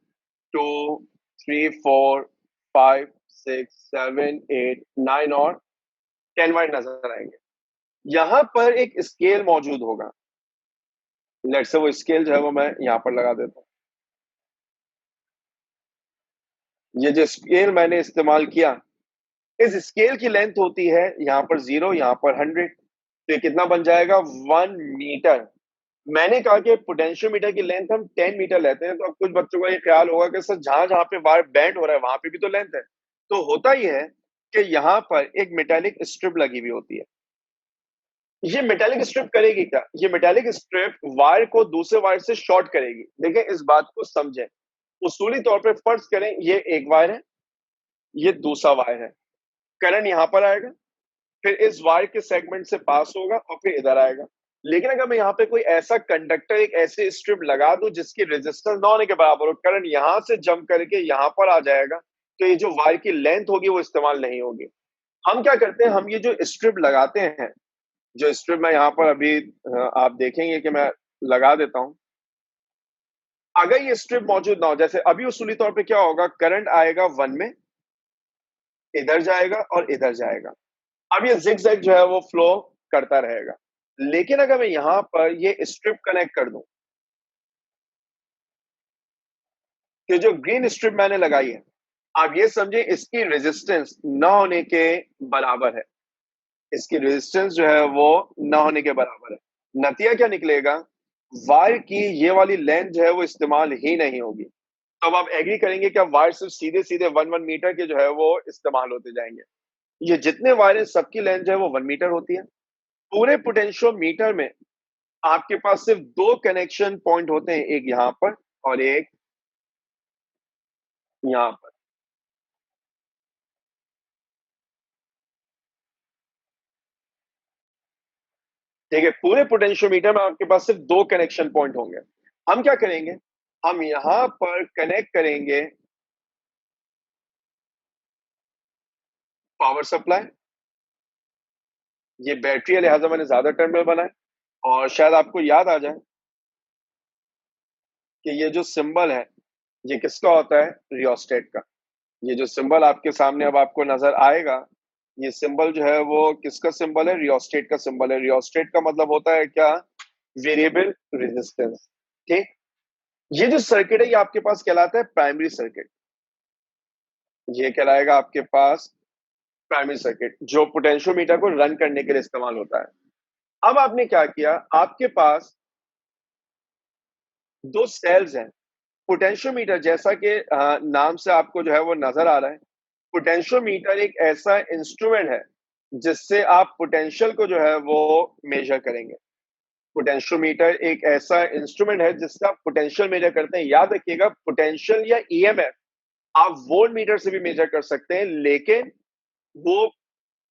2 3 4 5 6 7 8 9 और 10 वायर नजर आएंगे। यहां पर एक स्केल मौजूद होगा। लेट्स से वो स्केल जो है वो मैं यहां पर लगा देता हूं। ये जो स्केल मैंने इस्तेमाल किया, इस स्केल की लेंथ होती है यहां पर 0, यहां पर 100। तो ये कितना बन जाएगा, 1 मीटर। मैंने कहा कि पोटेंशियोमीटर की लेंथ हम 10 मीटर लेते हैं, तो अब कुछ बच्चों का ये ख्याल होगा कि सर जहां जहां पे वायर बेंड हो रहा है वहां पे भी तो लेंथ है। तो होता ही है कि यहाँ पर एक मेटालिक स्ट्रिप लगी हुई होती है। ये मेटालिक स्ट्रिप करेगी क्या, ये मेटालिक स्ट्रिप वायर को दूसरे वायर से शॉर्ट करेगी। देखिए, इस बात को समझें। उसूली तौर पे फर्ज करें ये एक वायर है, ये दूसरा वायर है। करंट यहां पर आएगा, फिर इस वायर के सेगमेंट से पास होगा और फिर इधर आएगा। लेकिन अगर मैं यहाँ पे कोई ऐसा कंडक्टर, एक ऐसी स्ट्रिप लगा दूं जिसकी रेजिस्टेंस ना होने के बराबर हो, करंट यहां से जंप करके यहां पर आ जाएगा, तो ये जो वायर की लेंथ होगी वो इस्तेमाल नहीं होगी। हम क्या करते हैं, हम ये जो स्ट्रिप लगाते हैं, जो स्ट्रिप मैं यहाँ पर अभी आप देखेंगे कि मैं लगा देता हूं। अगर ये स्ट्रिप मौजूद ना हो, जैसे अभी उसूली तौर पे क्या होगा, करंट आएगा 1 में, इधर जाएगा और इधर जाएगा। अब ये जिगजैग जो है वो फ्लो करता रहेगा। लेकिन अगर मैं यहां पर ये स्ट्रिप कनेक्ट कर दूं, कि जो ग्रीन स्ट्रिप मैंने लगाई है, आप ये समझे इसकी रेजिस्टेंस ना होने के बराबर है। इसकी रेजिस्टेंस जो है वो ना होने के बराबर है। नतीजा क्या निकलेगा, वायर की ये वाली लेंथ जो है वो इस्तेमाल ही नहीं होगी। तो अब आप एग्री करेंगे कि वायर सिर्फ सीधे सीधे 1 मीटर के जो है वो इस्तेमाल होते जाएंगे। ये जितने वायर हैं सबकी लेंथ जो है वो 1 मीटर होती है। पूरे पोटेंशियोमीटर में आपके पास सिर्फ 2 कनेक्शन पॉइंट होते हैं, एक यहां पर और एक यहां पर। ठीक है, पूरे पोटेंशियोमीटर में आपके पास सिर्फ 2 कनेक्शन पॉइंट होंगे। हम क्या करेंगे, हम यहां पर कनेक्ट करेंगे पावर सप्लाई। ये बैटरी है, लिहाजा मैंने ज्यादा टर्मिनल बनाए। और शायद आपको याद आ जाए कि ये जो सिंबल है ये किसका होता है, रियोस्टेट का। ये जो सिंबल आपके सामने अब आपको नजर आएगा, ये सिंबल जो है वो किसका सिंबल है, रियोस्टेट का सिंबल है। रियोस्टेट का मतलब होता है क्या, वेरिएबल रेजिस्टेंस। ठीक, ये जो सर्किट है ये आपके पास कहलाता है प्राइमरी सर्किट। ये कहलाएगा आपके पास प्राइमरी सर्किट, जो पोटेंशियोमीटर को रन करने के लिए इस्तेमाल होता है। अब आपने क्या किया, आपके पास 2 सेल्स हैं। पोटेंशियोमीटर, जैसा कि नाम से आपको जो है वो नजर आ रहा है, पोटेंशियोमीटर एक ऐसा इंस्ट्रूमेंट है जिससे आप पोटेंशियल को जो है वो मेजर करेंगे। पोटेंशियोमीटर एक ऐसा इंस्ट्रूमेंट है जिससे आप पोटेंशियल मेजर करते हैं। याद रखिएगा, पोटेंशियल या ईएमएफ आप वोल्ट मीटर से भी मेजर कर सकते हैं, लेकिन वो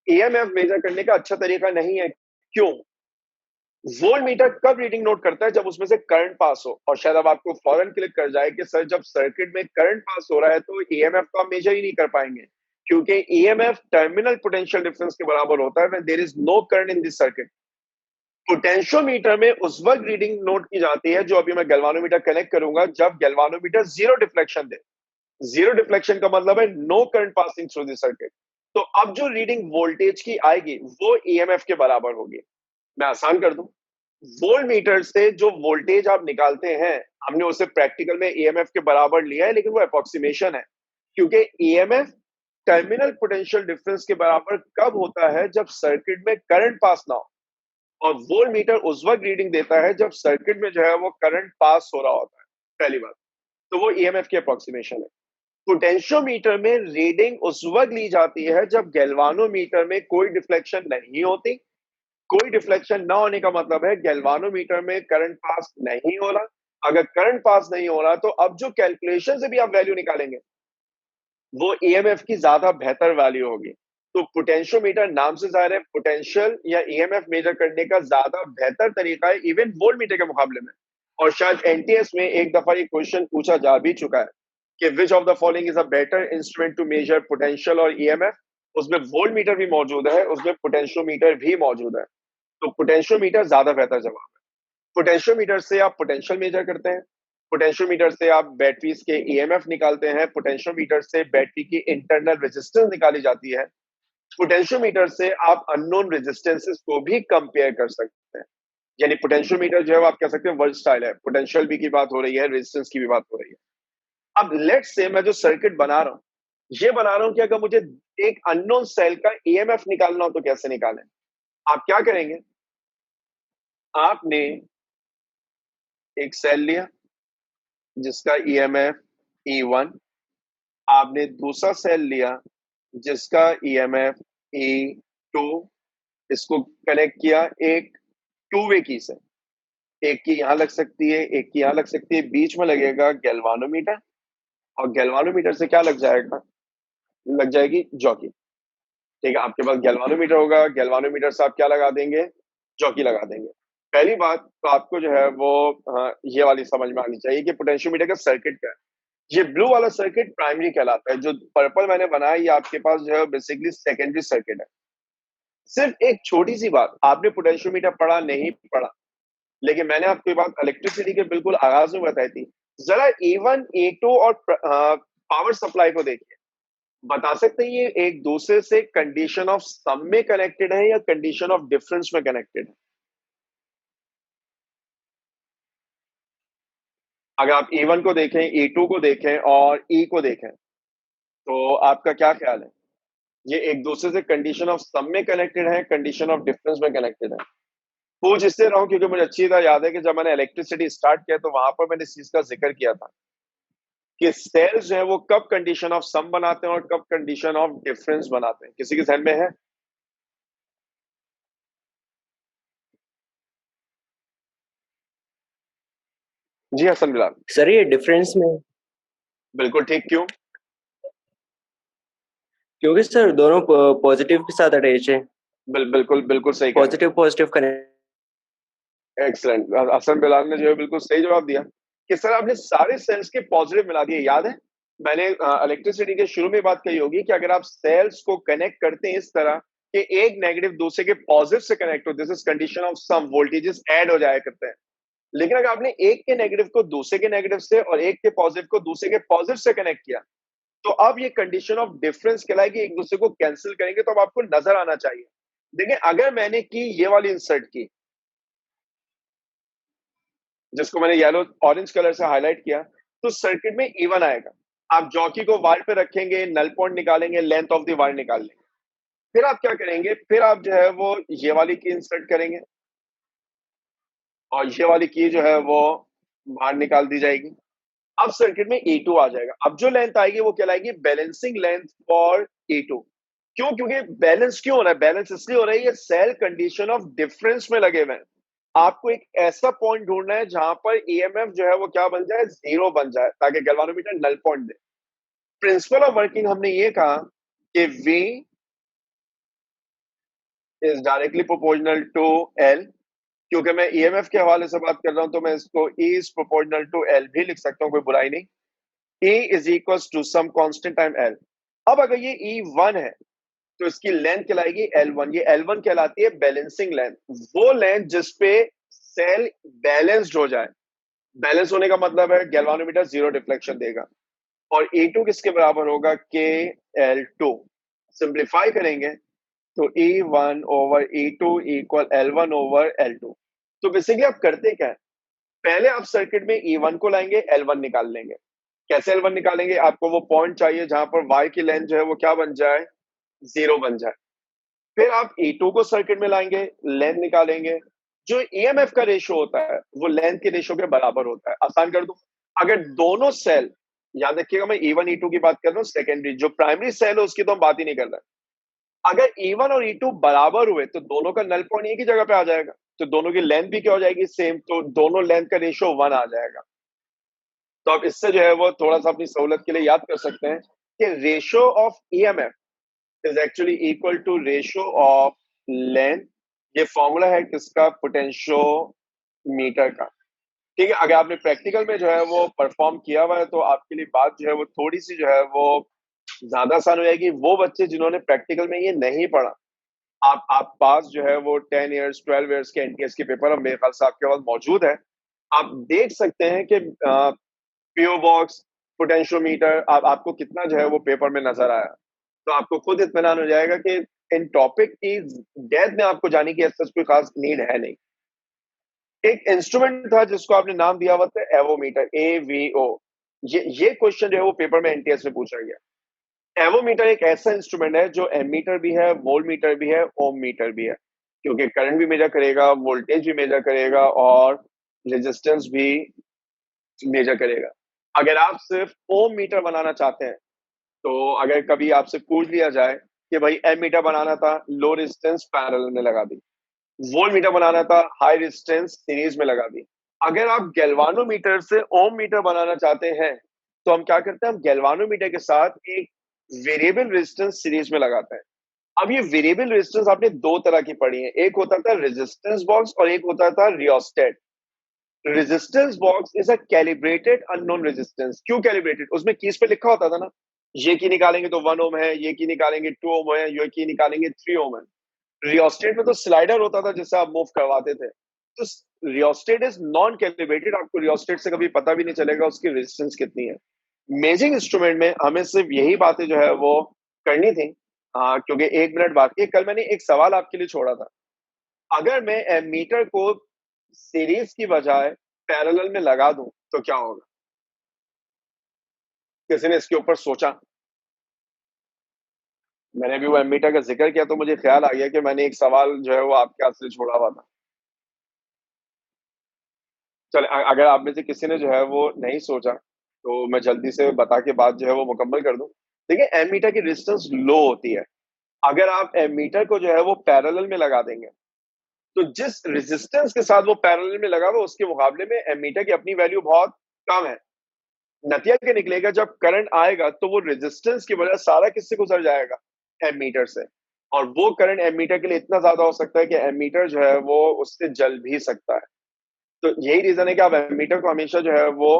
ईएमएफ मेजर करने का अच्छा तरीका नहीं है। क्यों? वोल्ट मीटर कब रीडिंग नोट करता है? जब उसमें से करंट पास हो। और शायद अब आपको फौरन क्लिक कर जाए कि सर जब सर्किट में करंट पास हो रहा है तो ईएमएफ को आप मेजर ही नहीं कर पाएंगे, क्योंकि ईएमएफ टर्मिनल पोटेंशियल डिफरेंस के बराबर होता है when there is no current in this circuit. Potentiometer में उस वक्त रीडिंग नोट की जाती है, जो अभी मैं गैल्वानोमीटर कनेक्ट करूंगा, जब गैल्वानोमीटर जीरो डिफ्लेक्शन दे। जीरो डिफ्लेक्शन का मतलब है no current passing through the circuit. तो अब जो रीडिंग वोल्टेज की आएगी वो ईएमएफ के बराबर होगी। मैं आसान कर दूं, वोल्ट मीटर से जो वोल्टेज आप निकालते हैं, हमने उसे प्रैक्टिकल में ईएमएफ के बराबर लिया है, लेकिन वो अप्रोक्सीमेशन है, क्योंकि ईएमएफ टर्मिनल पोटेंशियल डिफरेंस के बराबर कब होता है? जब सर्किट में करंट पास ना हो। और वोल्ट मीटर उस वक्त रीडिंग देता है जब सर्किट में जो है वो करंट पास हो रहा होता है, पहली बात। तो वो ईएमएफ की अप्रोक्सीमेशन है। पोटेंशियोमीटर में रीडिंग उस वक्त ली जाती है जब गैल्वानोमीटर में कोई डिफ्लेक्शन नहीं होती। कोई डिफ्लेक्शन ना होने का मतलब है गैल्वानोमीटर में करंट पास नहीं हो रहा। अगर करंट पास नहीं हो रहा तो अब जो कैलकुलेशन से भी आप वैल्यू निकालेंगे वो ईएमएफ की ज्यादा बेहतर वैल्यू होगी। तो पोटेंशियोमीटर नाम से जाहिर है पोटेंशियल या ईएमएफ मेजर करने का ज्यादा बेहतर तरीका है, इवन वोल्ट मीटर के मुकाबले में। और शायद एनटीएस में एक दफा ये क्वेश्चन पूछा जा भी चुका है कि which of the following is a better instrument to measure potential और ईएमएफ। उसमें वोल्ट मीटर भी मौजूद है, उसमें पोटेंशियोमीटर भी मौजूद है। तो पोटेंशियोमीटर ज्यादा बेहतर जवाब है। पोटेंशियोमीटर से आप पोटेंशियल मेजर करते हैं, पोटेंशियोमीटर से आप बैटरीज के ईएमएफ निकालते हैं, पोटेंशियोमीटर से बैटरी की इंटरनल रेजिस्टेंस निकाली जाती है, पोटेंशियोमीटर से आप अननोन रेजिस्टेंसेस को भी कंपेयर कर सकते हैं। यानी पोटेंशियोमीटर जो है वो आप कह सकते हैं वर्सटाइल है, पोटेंशियल भी की बात हो रही है, रेजिस्टेंस की भी बात हो रही है। अब लेट्स से मैं जो सर्किट बना रहा हूं, ये बना रहा हूं कि अगर मुझे एक अननोन सेल का ईएमएफ निकालना हो तो कैसे निकालें? आप क्या करेंगे? आपने एक सेल लिया जिसका ईएमएफ E1, आपने दूसरा सेल लिया जिसका ईएमएफ E2, इसको कनेक्ट किया एक टू वे की से। एक की यहां लग सकती है, एक की यहां लग सकती है, बीच में लगेगा गैल्वानोमीटर। और गैल्वानोमीटर से क्या लग जाएगा? लग जाएगी जॉकी। ठीक है, आपके पास गैल्वानोमीटर होगा, गैल्वानोमीटर से आप क्या लगा देंगे? जॉकी लगा देंगे। पहली बात तो आपको जो है वो ये वाली समझ में आनी चाहिए कि पोटेंशियोमीटर का सर्किट क्या है। ये ब्लू वाला सर्किट प्राइमरी कहलाता है, जो पर्पल मैंने बनाया ये आपके पास जो है बेसिकली सेकेंडरी सर्किट है। सिर्फ एक छोटी सी बात, आपने पोटेंशियोमीटर पढ़ा नहीं पढ़ा, लेकिन मैंने आपको ये बात इलेक्ट्रिसिटी के बिल्कुल आगाज में बताई थी। जरा E1 E2 और पावर सप्लाई को देखिए, बता सकते हैं ये एक दूसरे से कंडीशन ऑफ सम में कनेक्टेड है या कंडीशन ऑफ डिफरेंस में कनेक्टेड है? अगर आप E1 को देखें, E2 को देखें और E को देखें, तो आपका क्या ख्याल है? ये एक दूसरे से कंडीशन ऑफ सम में कनेक्टेड है, कंडीशन ऑफ डिफरेंस में कनेक्टेड है? पूछ इसलिए रहा हूं क्योंकि मुझे अच्छी तरह याद है कि जब मैंने इलेक्ट्रिसिटी स्टार्ट किया तो वहां पर मैंने इस चीज का जिक्र किया था कि सेल्स जो है वो कब कंडीशन ऑफ सम बनाते हैं और कब कंडीशन ऑफ डिफरेंस बनाते हैं। किसी के ध्यान में है? जी हसन बिलाल।
सर ये डिफरेंस में,
बिल्कुल ठीक। क्यों?
क्योंकि सर दोनों पॉजिटिव के साथ अटैच है।
बिल्कुल बिल्कुल सही कहा।
Positive positive connect.
Excellent, Hasan Bilal ने जो है बिल्कुल सही जवाब दिया कि सर आपने सारे सेल्स के पॉजिटिव मिला दिए। याद है मैंने इलेक्ट्रिसिटी के शुरू में बात कही होगी कि अगर आप सेल्स को कनेक्ट करते हैं इस तरह कि एक नेगेटिव दूसरे के पॉजिटिव से कनेक्ट हो, this is condition of sum, voltages add हो जाया करते हैं। लेकिन अगर आपने एक के नेगेटिव को दूसरे के नेगेटिव से और एक के पॉजिटिव को दूसरे के पॉजिटिव से कनेक्ट किया, तो अब ये कंडीशन ऑफ डिफरेंस कहलाएगी। एक दूसरे को कैंसिल करेंगे तो अब आपको नजर आना चाहिए। देखिए अगर मैंने की ये वाली इंसर्ट की, जिसको मैंने येलो ऑरेंज कलर से हाईलाइट किया, तो सर्किट में E1 आएगा। आप जॉकी को वायर पे रखेंगे, नल पॉइंट निकालेंगे, लेंथ ऑफ द वायर निकाल लेंगे। फिर आप क्या करेंगे? फिर आप जो है वो ये वाली की इंसर्ट करेंगे और ये वाली की जो है वो बाहर निकाल दी जाएगी। अब सर्किट में E2 आ जाएगा। अब जो लेंथ आएगी वो कहलाएगी बैलेंसिंग लेंथ फॉर E2। क्यों? क्योंकि बैलेंस क्यों हो रहा है? बैलेंस इसलिए हो रहा है, ये सेल कंडीशन ऑफ डिफरेंस में लगे हुए हैं। आपको एक ऐसा पॉइंट ढूंढना है जहां पर ईएमएफ जो है वो क्या बन जाए, जीरो बन जाए, ताकि गैल्वानोमीटर नल पॉइंट दे। प्रिंसिपल ऑफ वर्किंग हमने ये कहा कि V is directly proportional to L। क्योंकि मैं ईएमएफ के हवाले से बात कर रहा हूं तो मैं इसको E is proportional to L भी लिख सकता हूं, कोई बुराई नहीं। E is equal to some constant time L। अब अगर ये E1 है तो इसकी लेंथ कहलाएगी L1। ये L1 कहलाती है बैलेंसिंग लेंथ, वो लेंथ जिसपे सेल बैलेंस्ड हो जाए। बैलेंस होने का मतलब है गैल्वानोमीटर जीरो डिफ्लेक्शन देगा। और E2 किसके बराबर होगा? KL2। सिंप्लीफाई करेंगे तो E1 over E2 equal L1 over L2। तो बेसिकली आप करते क्या है, पहले आप सर्किट में E1 को लाएंगे, L1 निकाल लेंगे। कैसे L1 निकालेंगे? आपको वो पॉइंट चाहिए जहां पर Y की लेंथ जो है वो क्या बन जाए, जीरो बन जाए। फिर आप E2 को सर्किट में लाएंगे, लेंथ निकालेंगे। जो ईएमएफ का रेशो होता है वो लेंथ के रेशो के बराबर होता है। आसान कर दूं, अगर दोनों सेल, याद रखिएगा मैं E1 E2 की बात कर रहा हूं, सेकेंडरी जो प्राइमरी सेल है उसकी तो हम बात ही नहीं कर रहे। अगर E1 और E2 बराबर हुए तो दोनों का नल पॉइंट एक ही जगह पे आ जाएगा, तो दोनों की लेंथ भी क्या हो जाएगी, सेम। तो दोनों लेंथ का रेशो 1 आ जाएगा। तो आप इससे जो है वो थोड़ा सा अपनी सहूलत के लिए याद कर सकते हैं कि ratio of EMF is actually equal to ratio of length. ये फॉर्मूला है किसका? पोटेंशियोमीटर का। ठीक है, अगर आपने प्रैक्टिकल में जो है वो परफॉर्म किया हुआ है तो आपके लिए बात जो है वो थोड़ी सी जो है वो ज्यादा आसान हो जाएगी। वो बच्चे जिन्होंने प्रैक्टिकल में ये नहीं पढ़ा, आप पास जो है वो 10 इयर्स 12 इयर्स के एनटीएस के पेपर मेरे ख्याल से आपके पास मौजूद है। आप देख सकते हैं कि पीओ बॉक्स, पोटेंशियोमीटर आपको कितना जो है वो पेपर में नजर आया। तो आपको खुद इत्मीनान हो जाएगा कि इन टॉपिक की डेप्थ में आपको जाने की ऐसा कोई खास नीड है नहीं। एक इंस्ट्रूमेंट था जिसको आपने नाम दिया हुआ था एवोमीटर, AVO। ये क्वेश्चन जो है वो पेपर में एनटीएस में पूछा गया। एवोमीटर एक ऐसा इंस्ट्रूमेंट है जो एमीटर भी है, वोल्ट मीटर भी है, ओम मीटर भी है। क्योंकि करंट भी मेजर करेगा, वोल्टेज भी मेजर करेगा और रेजिस्टेंस भी मेजर करेगा। अगर आप सिर्फ ओम मीटर बनाना चाहते हैं तो अगर कभी आपसे पूछ लिया जाए कि भाई एम मीटर बनाना था, लो रेजिस्टेंस पैरेलल में लगा दी। वोल्ट मीटर बनाना था, हाई रेजिस्टेंस सीरीज में लगा दी। अगर आप गैल्वानोमीटर से ओम मीटर बनाना चाहते हैं तो हम क्या करते हैं, हम गैल्वानोमीटर के साथ एक वेरिएबल रेजिस्टेंस सीरीज में लगाते हैं। अब ये वेरिएबल रेजिस्टेंस आपने दो तरह की पढ़ी है, एक होता था रेजिस्टेंस बॉक्स और एक होता था rheostat. Resistance box is a calibrated unknown resistance. क्यों कैलिब्रेटेड? उसमें कीज पे लिखा होता था ना, ये की निकालेंगे तो 1 ओम है, ये की निकालेंगे 2 ओम है, ये की निकालेंगे 3 ओम है। रियोस्टेट में तो स्लाइडर होता था जिससे आप मूव करवाते थे। तो रियोस्टेट इज नॉन कैलिब्रेटेड, आपको रियोस्टेट से कभी पता भी नहीं चलेगा उसकी रेजिस्टेंस कितनी है। मेजिंग इंस्ट्रूमेंट में हमें सिर्फ यही बातें जो है वो करनी थी। क्योंकि 1 मिनट बाकी है। कल मैंने एक सवाल आपके लिए छोड़ा था, अगर मैं एमीटर को सीरीज की बजाय पैरेलल में लगा दूं तो क्या होगा? किसी ने इसके ऊपर सोचा? मैंने भी वो एमीटर का जिक्र किया तो मुझे ख्याल आ गया कि मैंने एक सवाल जो है वो आपके हाथ से छोड़ा हुआ था। चल, अगर आप में से किसी ने जो है वो नहीं सोचा तो मैं जल्दी से बता के बात जो है वो मुकम्मल कर दूं। देखिए, एमीटर की रेजिस्टेंस लो होती है। अगर आप एमीटर को जो है वो पैरेलल में लगा देंगे तो जिस रेजिस्टेंस के साथ वो पैरेलल में लगा हुआ उसके मुकाबले में एमीटर की अपनी वैल्यू बहुत कम है। नतीजा क्या निकलेगा, जब करंट आएगा तो वो रेजिस्टेंस की वजह सारा किससे गुजर जाएगा, एमीटर से। और वो करंट एमीटर के लिए इतना ज्यादा हो सकता है कि एमीटर जो है वो उससे जल भी सकता है। तो यही रीजन है कि आप एमीटर को हमेशा जो है वो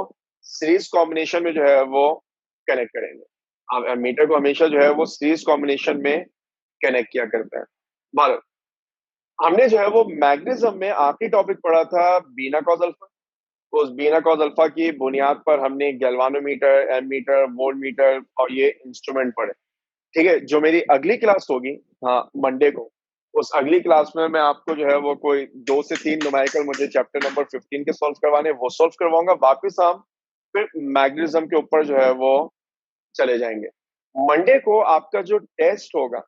सीरीज कॉम्बिनेशन में जो है वो कनेक्ट करेंगे। आप एमीटर को हमेशा जो है वो सीरीज कॉम्बिनेशन में कनेक्ट किया करते हैं। भारत, हमने जो है वो मैग्नेटिज्म में आखिरी टॉपिक पढ़ा था बीना कॉज अल्फा। उस बीना कॉज अल्फा की बुनियाद पर हमने गैल्वानोमीटर, एमीटर, वोल्ट मीटर और ये इंस्ट्रूमेंट पढ़े। ठीक है, जो मेरी अगली क्लास होगी, हाँ, मंडे को, उस अगली क्लास में मैं आपको जो है वो कोई 2 से 3 न्यूमेरिकल मुझे चैप्टर नंबर 15 के सॉल्व करवाने, वो सॉल्व करवाऊंगा। वापस हम फिर मैग्नेटिज्म के ऊपर जो है वो चले जाएंगे। मंडे को आपका जो टेस्ट होगा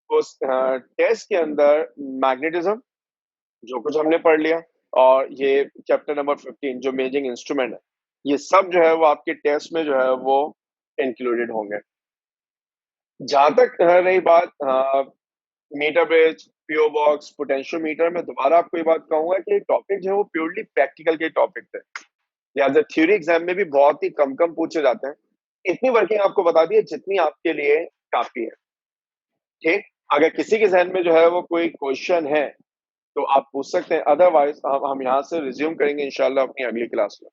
उस टेस्ट के अंदर मैग्नेटिज्म जो कुछ हमने पढ़ लिया और ये चैप्टर नंबर 15 जो मेजिंग इंस्ट्रूमेंट है, ये सब जो है वो आपके टेस्ट में जो है वो इंक्लूडेड होंगे। जहां तक रही बात meter bridge, PO box, potentiometer में दोबारा आपको ये बात कहूंगा कि टॉपिक जो है वो प्योरली प्रैक्टिकल के टॉपिक थे, लिहाजा थ्योरी एग्जाम में भी बहुत ही कम कम पूछे जाते हैं। इतनी वर्किंग आपको बता दी है जितनी आपके लिए काफी है। ठीक, अगर किसी के जहन में जो है वो कोई क्वेश्चन है तो आप पूछ सकते हैं, अदरवाइज हम यहाँ से रिज्यूम करेंगे इंशाल्लाह अपनी अगली क्लास में।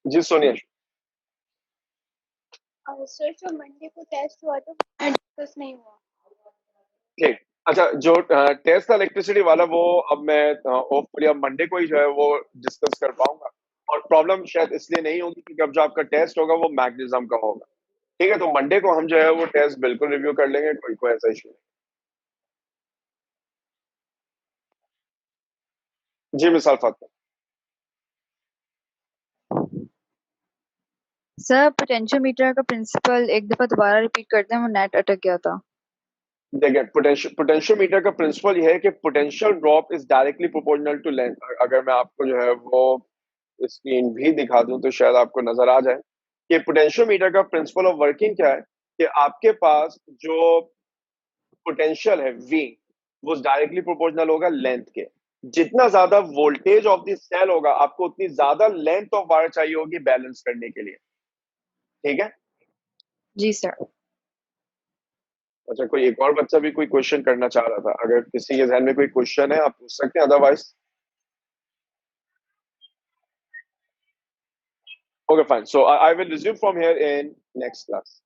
जी सोनिया।
सर जो मंडे को टेस्ट हुआ था डिस्कस नहीं हुआ।
ठीक, अच्छा जो टेस्ट था इलेक्ट्रिसिटी वाला वो अब मैं होपफुली अब मंडे को ही जो है वो डिस्कस कर पाऊंगा, और प्रॉब्लम शायद इसलिए नहीं होगी क्योंकि अब जो आपका टेस्ट होगा वो मैग्नेटिज्म का होगा। ठीक है, तो मंडे को हम जो है वो टेस्ट बिल्कुल रिव्यू कर लेंगे, कोई ऐसा इशू नहीं। जी मिसाल फातिमा।
सर पोटेंशियोमीटर का प्रिंसिपल एक दफा दोबारा रिपीट करते हैं, वो नेट अटक गया था।
देखिए पोटेंशियोमीटर का प्रिंसिपल ये है कि potential drop is directly proportional to length. अगर मैं आपको जो है वो स्क्रीन भी दिखा दूं तो शायद आपको नजर आ जाए कि पोटेंशियोमीटर का प्रिंसिपल ऑफ वर्किंग क्या है, कि आपके पास जो पोटेंशियल है V वो डायरेक्टली प्रोपोर्शनल होगा लेंथ के। जितना ज्यादा वोल्टेज ऑफ द सेल होगा आपको उतनी ज्यादा लेंथ ऑफ वायर चाहिए होगी बैलेंस करने के लिए। ठीक है,
जी सर।
अच्छा कोई एक और बच्चा भी कोई क्वेश्चन करना चाह रहा था, अगर किसी के जहन में कोई क्वेश्चन है आप पूछ सकते हैं, otherwise okay fine. So I will resume from here in next class.